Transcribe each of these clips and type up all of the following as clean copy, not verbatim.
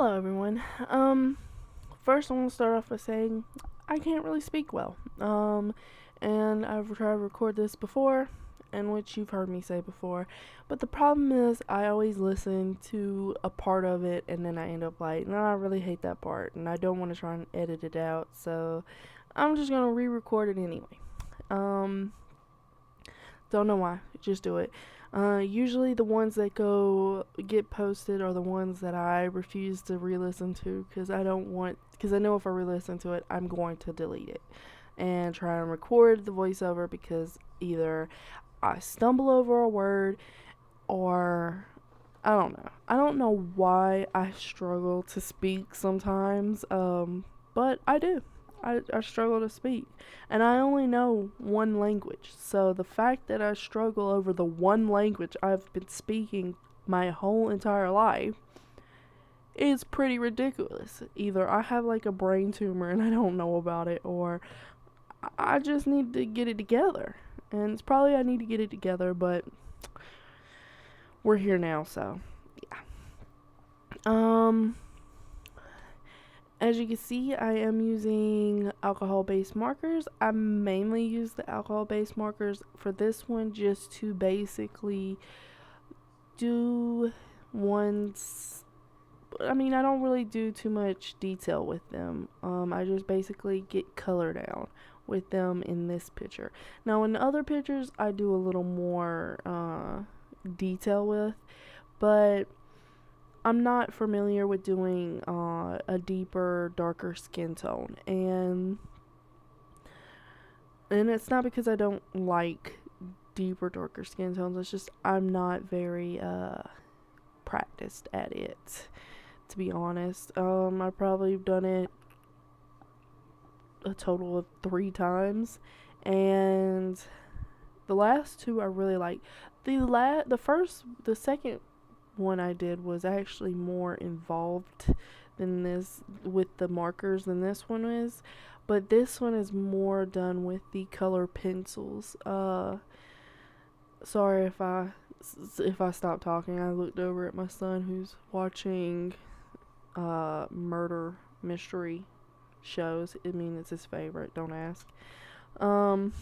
Hello, everyone. First I want to start off by saying I can't really speak well. And I've tried to record this before, and which you've heard me say before. But the problem is I always listen to a part of it, and then I end up like, no, I really hate that part, and I don't want to try and edit it out. So I'm just gonna re-record it anyway. Um, don't know why. Just do it. Usually the ones that get posted are the ones that I refuse to re-listen to because I know if I re-listen to it, I'm going to delete it and try and record the voiceover because either I stumble over a word or I don't know. I don't know why I struggle to speak sometimes, but I do. I struggle to speak. And I only know one language. So the fact that I struggle over the one language I've been speaking my whole entire life is pretty ridiculous. Either I have like a brain tumor and I don't know about it, or I just need to get it together. And it's probably I need to get it together, but we're here now, so yeah. As you can see, I am using alcohol-based markers. I mainly use the alcohol-based markers for this one just to basically do ones. I mean, I don't really do too much detail with them. I just basically get color down with them in this picture. Now, in other pictures, I do a little more detail with, but I'm not familiar with doing a deeper, darker skin tone, and it's not because I don't like deeper, darker skin tones. It's just I'm not very practiced at it, to be honest. I've probably done it a total of 3 times, and the last 2 I really like. The second one I did was actually more involved than this with the markers than this one is, but this one is more done with the color pencils. Sorry if I stopped talking. I looked over at my son who's watching murder mystery shows. I mean, it's his favorite, don't ask. And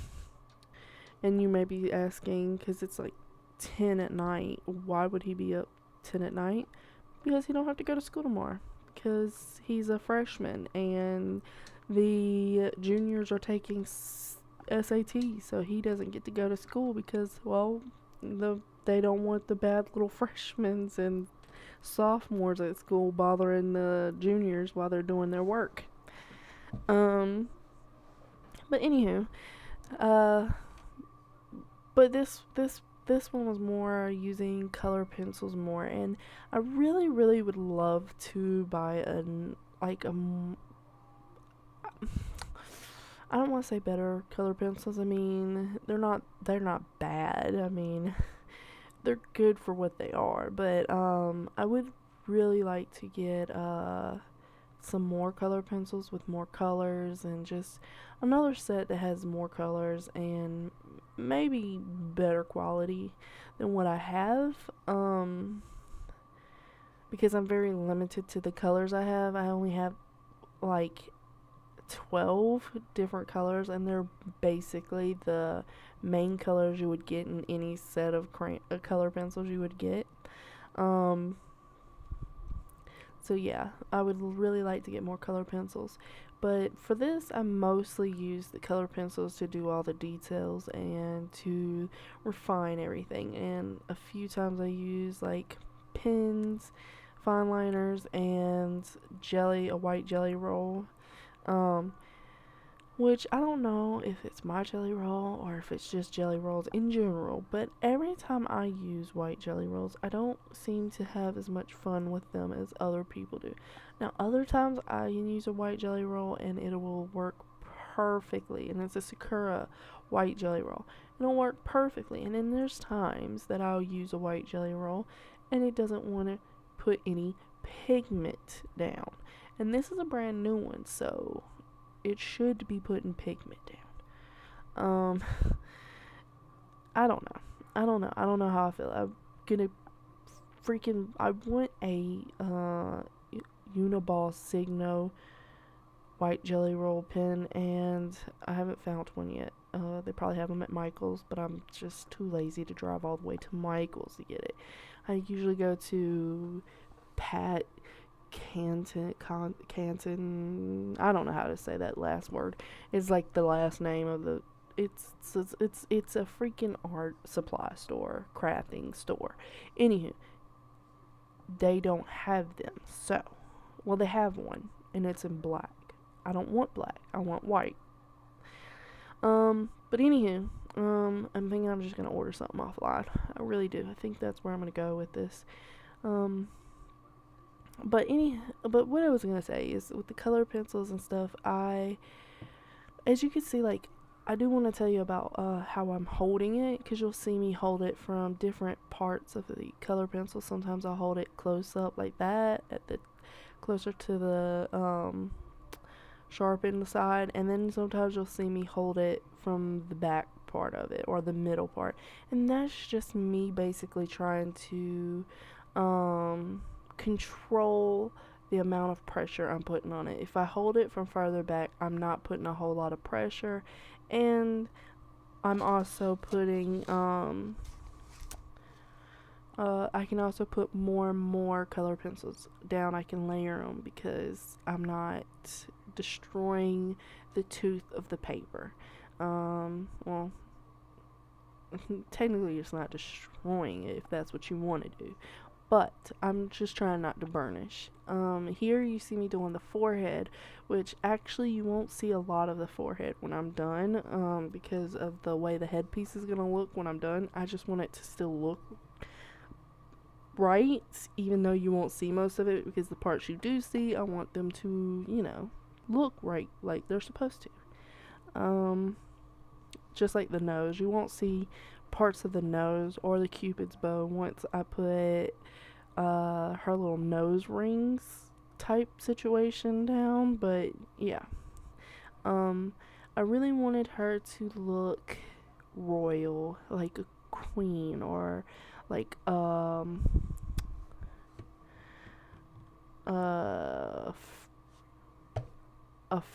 you may be asking, because it's like 10 at night, why would he be up 10 at night? Because he don't have to go to school tomorrow, because he's a freshman and the juniors are taking SAT, so he doesn't get to go to school because, well, they don't want the bad little freshmen and sophomores at school bothering the juniors while they're doing their work. But anywho, but this one was more using color pencils more, and I really would love to buy I don't want to say better color pencils. I mean, they're not bad. I mean, they're good for what they are, but I would really like to get some more color pencils with more colors, and just another set that has more colors and maybe better quality than what I have, because I'm very limited to the colors I have. I only have like 12 different colors, and they're basically the main colors you would get in any set of color pencils you would get. So yeah, I would really like to get more color pencils, but for this I mostly use the color pencils to do all the details and to refine everything, and a few times I use like pens, fine liners, and a white jelly roll, which I don't know if it's my jelly roll or if it's just jelly rolls in general, but every time I use white jelly rolls, I don't seem to have as much fun with them as other people do. Now, other times I can use a white jelly roll and it will work perfectly, and it's a Sakura white jelly roll. It'll work perfectly, and then there's times that I'll use a white jelly roll and it doesn't want to put any pigment down. And this is a brand new one, so it should be putting pigment down. I don't know. I don't know how I feel. I'm gonna I want a Uniball Signo white jelly roll pen, and I haven't found one yet. They probably have them at Michael's, but I'm just too lazy to drive all the way to Michael's to get it. I usually go to Pat Canton. I don't know how to say that last word. It's like the last name of the. It's a freaking art supply store, crafting store. Anywho, they don't have them. So, well, they have one, and it's in black. I don't want black. I want white. But anywho, I'm thinking I'm just gonna order something offline. I really do. I think that's where I'm gonna go with this. But what I was gonna say is with the color pencils and stuff, as you can see, like, I do want to tell you about how I'm holding it, because you'll see me hold it from different parts of the color pencil. Sometimes I'll hold it close up like that, closer to the sharpened side, and then sometimes you'll see me hold it from the back part of it, or the middle part, and that's just me basically trying to control the amount of pressure I'm putting on it. If I hold it from further back, I'm not putting a whole lot of pressure, and I'm also putting I can also put more and more color pencils down. I can layer them because I'm not destroying the tooth of the paper. Well, technically it's not destroying it if that's what you want to do, but I'm just trying not to burnish. Here you see me doing the forehead, which actually you won't see a lot of the forehead when I'm done, because of the way the headpiece is gonna look when I'm done. I just want it to still look right, even though you won't see most of it, because the parts you do see, I want them to, look right, like they're supposed to. Just like the nose, you won't see parts of the nose or the Cupid's bow once I put her little nose rings type situation down, but yeah. I really wanted her to look royal, like a queen, or like a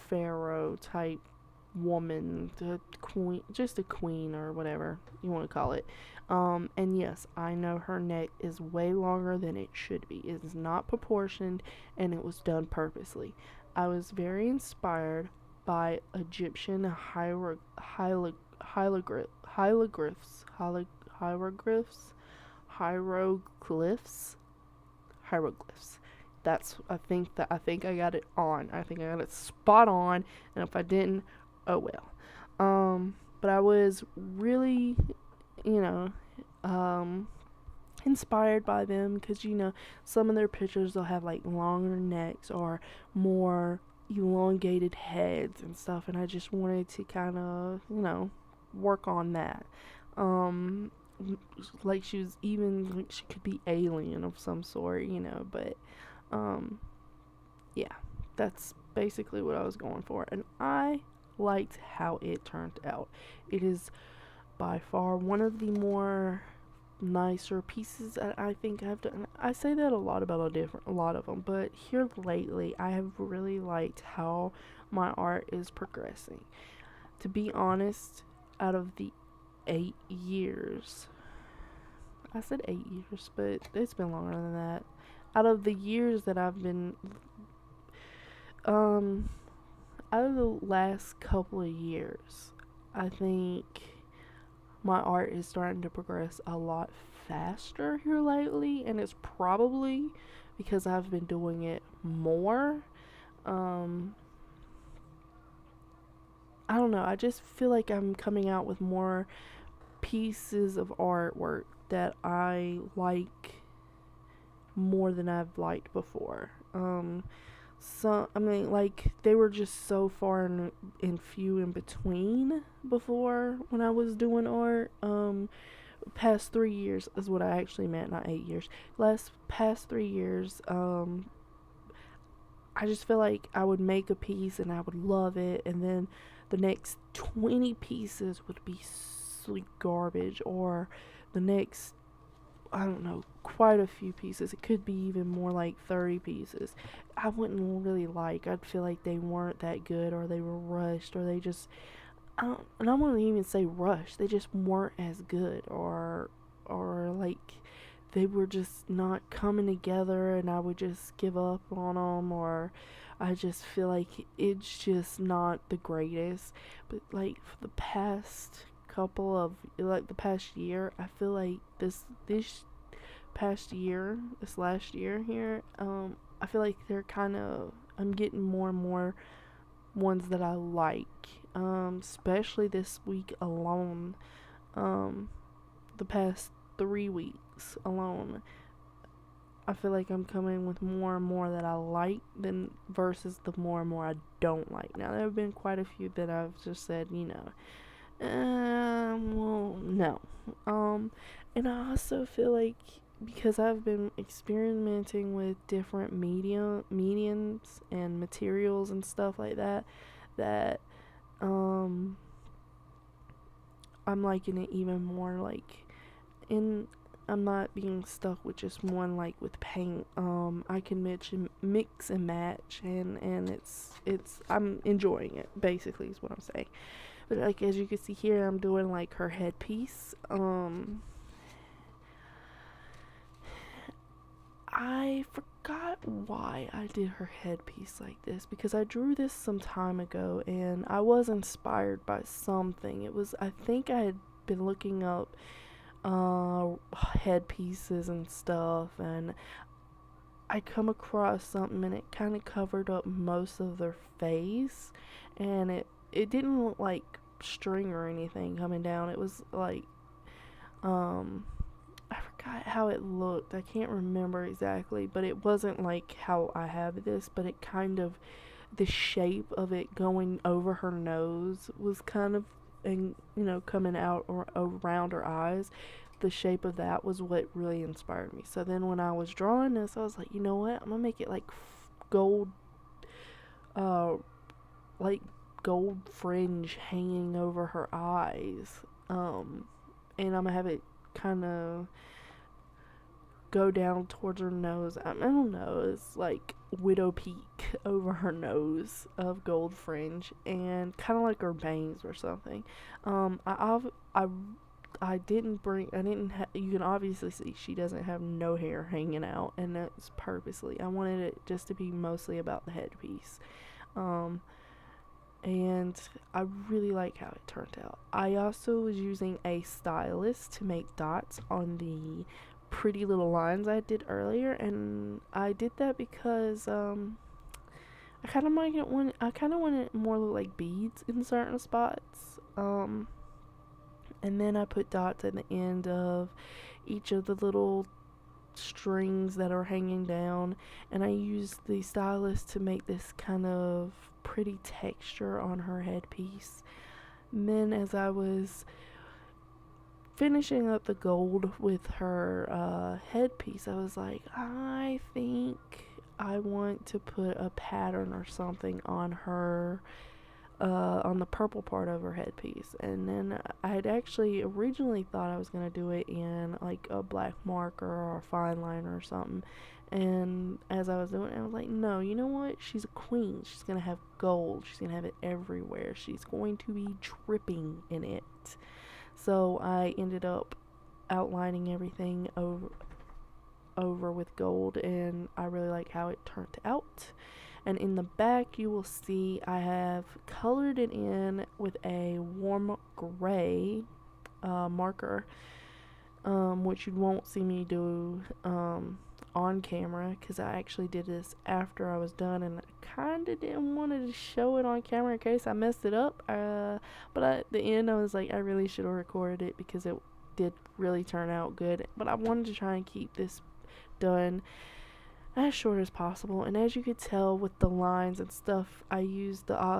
pharaoh type woman, the queen, just a queen or whatever you want to call it. And yes, I know her neck is way longer than it should be. It is not proportioned, and it was done purposely. I was very inspired by Egyptian hieroglyphs. That's I think I got it on. I think I got it spot on, and if I didn't, oh well. But I was really, inspired by them, because some of their pictures they'll have like longer necks or more elongated heads and stuff, and I just wanted to kind of work on that. Like she could be alien of some sort, but yeah, that's basically what I was going for, and I liked how it turned out. It is by far one of the more nicer pieces that I think I've done. I say that a lot about a lot of them, but here lately I have really liked how my art is progressing. To be honest, out of the 8 years, I said 8 years, but it's been longer than that. Out of the years that I've been out of the last couple of years, I think my art is starting to progress a lot faster here lately, and it's probably because I've been doing it more. I don't know, I just feel like I'm coming out with more pieces of artwork that I like more than I've liked before. They were just so far and few in between before when I was doing art. Past 3 years is what I actually meant, not 8 years. Past 3 years, I just feel like I would make a piece and I would love it, and then the next 20 pieces would be sweet garbage, or the next I don't know, quite a few pieces. It could be even more like 30 pieces. I wouldn't really like. I'd feel like they weren't that good, or they were rushed, or they just, and I wouldn't even say rushed. They just weren't as good, or like they were just not coming together, and I would just give up on them, or I just feel like it's just not the greatest. But like for the past couple of, like the past year, I feel like this past year, this last year here, I feel like they're kind of, I'm getting more and more ones that I like, especially this week alone, the past 3 weeks alone. I feel like I'm coming with more and more that I like than versus the more and more I don't like. Now, there have been quite a few that I've just said, well, no. And I also feel like, because I've been experimenting with different mediums and materials and stuff like that, I'm liking it even more. Like, I'm not being stuck with just one, like with paint. I can mix and match, and it's I'm enjoying it, basically, is what I'm saying. But like, as you can see here, I'm doing like her headpiece. I forgot why I did her headpiece like this, because I drew this some time ago and I was inspired by something. I think I had been looking up headpieces and stuff, and I come across something, and it kind of covered up most of their face, and it didn't look like string or anything coming down. It was like, I forgot how it looked. I can't remember exactly, but it wasn't like how I have this, but it kind of, the shape of it going over her nose was kind of, and coming out or around her eyes. The shape of that was what really inspired me. So then when I was drawing this, I was like, you know what? I'm gonna make it like gold, like gold fringe hanging over her eyes. And I'm gonna have it kind of go down towards her nose. I don't know, it's like widow peak over her nose of gold fringe, and kind of like her bangs or something. I didn't you can obviously see she doesn't have no hair hanging out, and that's purposely. I wanted it just to be mostly about the headpiece. And I really like how it turned out. I also was using a stylus to make dots on the pretty little lines I did earlier, and I did that because I kind of wanted more look like beads in certain spots. And then I put dots at the end of each of the little strings that are hanging down, and I used the stylus to make this kind of pretty texture on her headpiece. And then as I was finishing up the gold with her headpiece, I was like, I think I want to put a pattern or something on her, on the purple part of her headpiece. And then I had actually originally thought I was going to do it in like a black marker or a fine liner or something. And as I was doing it, I was like, no, you know what? She's a queen. She's going to have gold. She's going to have it everywhere. She's going to be dripping in it. So I ended up outlining everything over with gold, and I really like how it turned out. And in the back, you will see I have colored it in with a warm gray marker, which you won't see me do on camera, because I actually did this after I was done, and I kind of didn't want to show it on camera in case I messed it up. But at the end, I was like, I really should have recorded it, because it did really turn out good. But I wanted to try and keep this done as short as possible. And as you could tell with the lines and stuff, I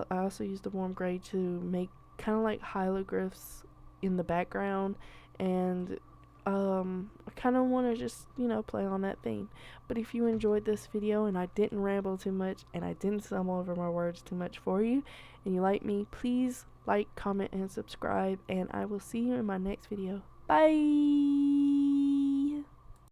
also used the warm gray to make kind of like hieroglyphs in the background, and I kind of want to just play on that theme. But if you enjoyed this video and I didn't ramble too much and I didn't stumble over my words too much for you, and you like me, please like, comment, and subscribe, and I will see you in my next video. Bye.